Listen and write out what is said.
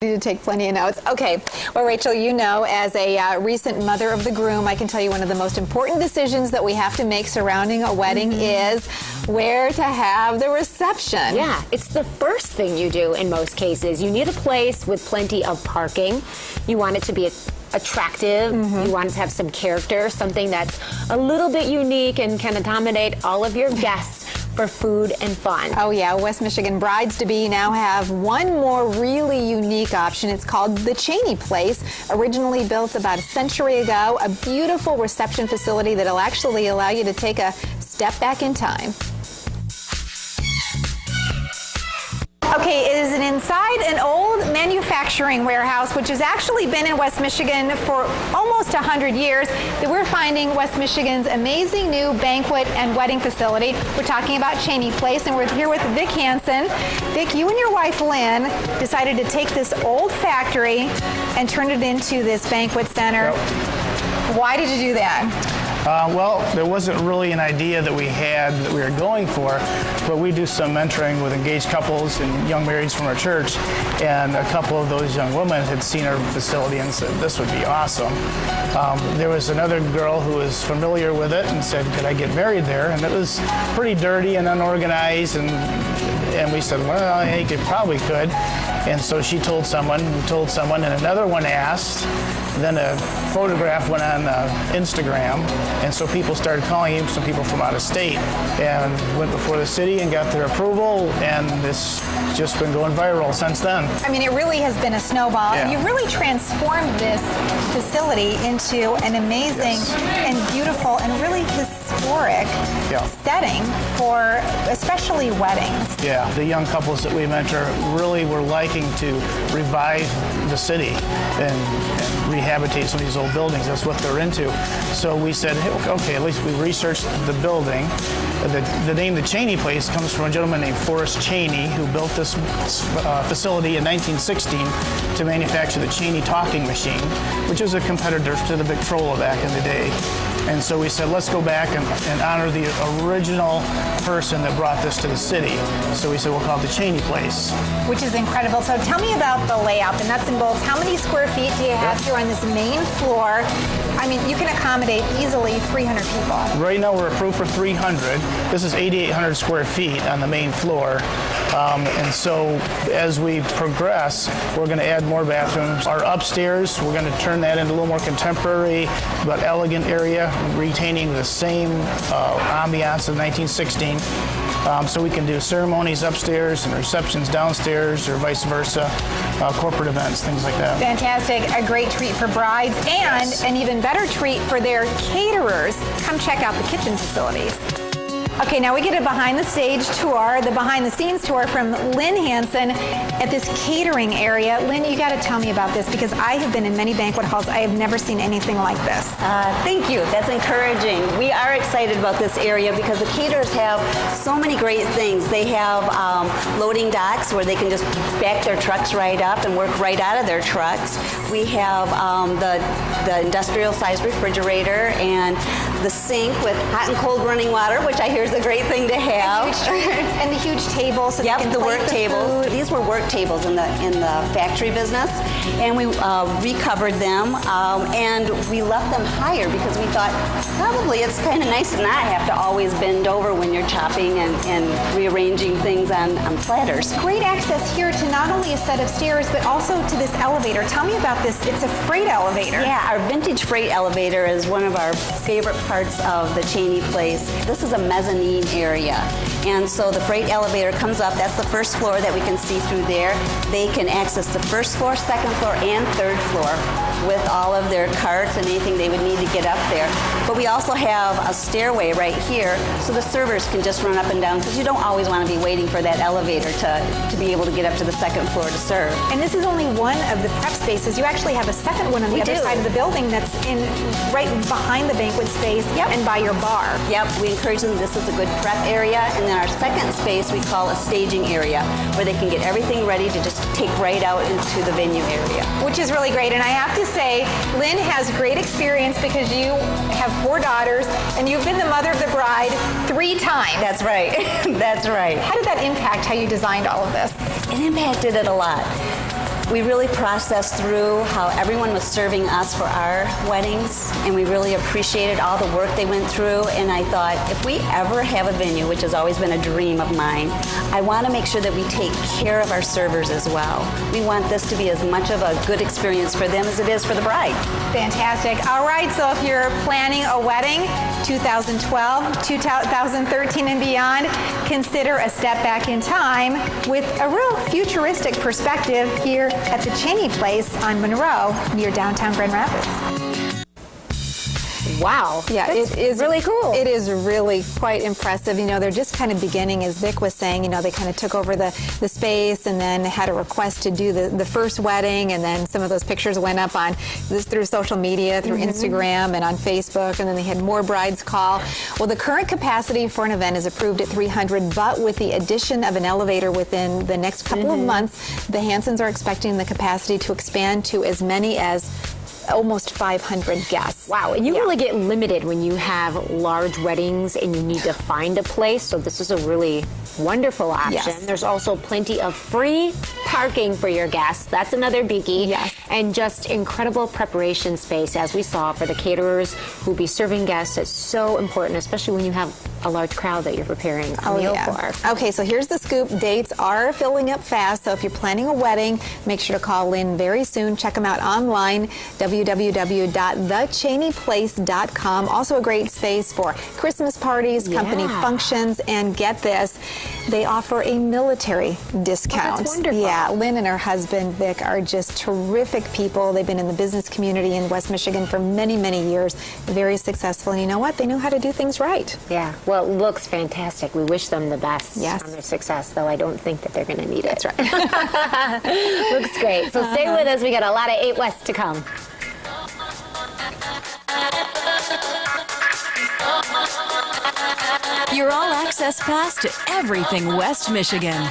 To take plenty of notes. Okay, well, Rachel, you know, as a recent mother of the groom, I can tell you one of the most important decisions that we have to make surrounding a wedding is where to have the reception. Yeah, it's the first thing you do in most cases. You need a place with plenty of parking. You want it to be attractive. You want it to have some character, something that's a little bit unique and can accommodate all of your guests for food and fun. Oh yeah, West Michigan brides-to-be now have one more really unique option. It's called the Cheney Place, originally built about a century ago, a beautiful reception facility that'll actually allow you to take a step back in time. Okay, it is inside an old manufacturing warehouse, which has actually been in West Michigan for almost 100 years, that we're finding West Michigan's amazing new banquet and wedding facility. We're talking about Cheney Place, and we're here with Vic Hansen. Vic, you and your wife, Lynn, decided to take this old factory and turn it into this banquet center. Yep. Why did you do that? Well, there wasn't really an idea that we had that we were going for, but we do some mentoring with engaged couples and young marrieds from our church, and a couple of those young women had seen our facility and said, this would be awesome. There was another girl who was familiar with it and said, could I get married there? And it was pretty dirty and unorganized, and we said, well, I think it probably could. And so she told someone, and another one asked. Then a photograph went on Instagram, and so people started calling him, some people from out of state, and went before the city and got their approval, and it's just been going viral since then. I mean, it really has been a snowball, and you've really transformed this facility into an amazing and beautiful and really historic setting for especially weddings. Yeah, the young couples that we mentor really were liking to revive the city and rehabilitate some of these old buildings. That's what they're into. So we said, hey, okay, at least we researched the building. The name the Cheney Place comes from a gentleman named Forrest Cheney who built this facility in 1916 to manufacture the Cheney talking machine, which is a competitor to the Victrola back in the day. And so we said, let's go back and honor the original person that brought this to the city. So we said, we'll call it the Cheney Place. Which is incredible. So tell me about the layout, the nuts and bolts. How many square feet do you have here on this main floor? I mean, you can accommodate easily 300 people. Right now we're approved for 300. This is 8,800 square feet on the main floor. And so as we progress, we're going to add more bathrooms. Our upstairs, we're going to turn that into a little more contemporary, but elegant area, retaining the same ambiance of 1916. So we can do ceremonies upstairs and receptions downstairs, or vice versa, corporate events, things like that. Fantastic. A great treat for brides, and an even better treat for their caterers. Come check out the kitchen facilities. Okay, now we get a behind-the-stage tour, the behind-the-scenes tour from Lynn Hansen at this catering area. Lynn, you got to tell me about this, because I have been in many banquet halls. I have never seen anything like this. Thank you. That's encouraging. We are excited about this area because the caterers have so many great things. They have loading docks where they can just back their trucks right up and work right out of their trucks. We have the industrial-sized refrigerator and the sink with hot and cold running water, which I hear is a great thing to have. And the huge tables. So yep, the work tables. These were work tables in the factory business, and we recovered them, and we left them higher because we thought probably it's kind of nice to not have to always bend over when you're chopping and rearranging things on platters. Great access here to not only a set of stairs, but also to this elevator. Tell me about this. It's a freight elevator. Yeah, our vintage freight elevator is one of our favorite parts of the Cheney Place. This is a mezzanine area, and so the freight elevator comes up. That's the first floor that we can see through there. They can access the first floor, second floor, and third floor with all of their carts and anything they would need to get up there. But we also have a stairway right here, so the servers can just run up and down, because you don't always want to be waiting for that elevator to be able to get up to the second floor to serve. And this is only one of the prep spaces. You actually have a second one on the other side of the building that's right behind the banquet space and by your bar. Yep, we encourage them. This is a good prep area, and then our second space we call a staging area, where they can get everything ready to just take right out into the venue area. Which is really great, and I have to say, Lynn has great experience because you have 4 daughters, and you've been the mother of the bride 3 times. That's right. That's right. How did that impact how you designed all of this? It impacted it a lot. We really processed through how everyone was serving us for our weddings, and we really appreciated all the work they went through. And I thought, if we ever have a venue, which has always been a dream of mine, I want to make sure that we take care of our servers as well. We want this to be as much of a good experience for them as it is for the bride. Fantastic. All right, so if you're planning a wedding, 2012, 2013 and beyond, consider a step back in time with a real futuristic perspective here at the Cheney Place on Monroe near downtown Grand Rapids. Wow. Yeah, That's it is really cool. It is really quite impressive. You know, they're just kind of beginning, as Vic was saying, you know, they kind of took over the space and then had a request to do the first wedding, and then some of those pictures went up on through social media, through Instagram and on Facebook, and then they had more brides call. Well, the current capacity for an event is approved at 300, but with the addition of an elevator within the next couple of months, the Hansons are expecting the capacity to expand to as many as almost 500 guests. Wow, and you really get limited when you have large weddings and you need to find a place, so this is a really wonderful option. Yes. There's also plenty of free parking for your guests. That's another biggie. Yes. And just incredible preparation space, as we saw, for the caterers who'll be serving guests. It's so important, especially when you have a large crowd that you're preparing a meal for. Okay, so here's the scoop. Dates are filling up fast, so if you're planning a wedding, make sure to call in very soon. Check them out online, www.thecheneyplace.com. Also a great space for Christmas parties, company functions, and get this, they offer a military discount. Oh, that's wonderful. Yeah, Lynn and her husband, Vic, are just terrific people. They've been in the business community in West Michigan for many, many years. Very successful, and you know what? They know how to do things right. Yeah, well, it looks fantastic. We wish them the best on their success, though I don't think that they're going to need it. That's right. Looks great. So stay with us. We got a lot of 8 West to come. Your all-access pass to everything West Michigan.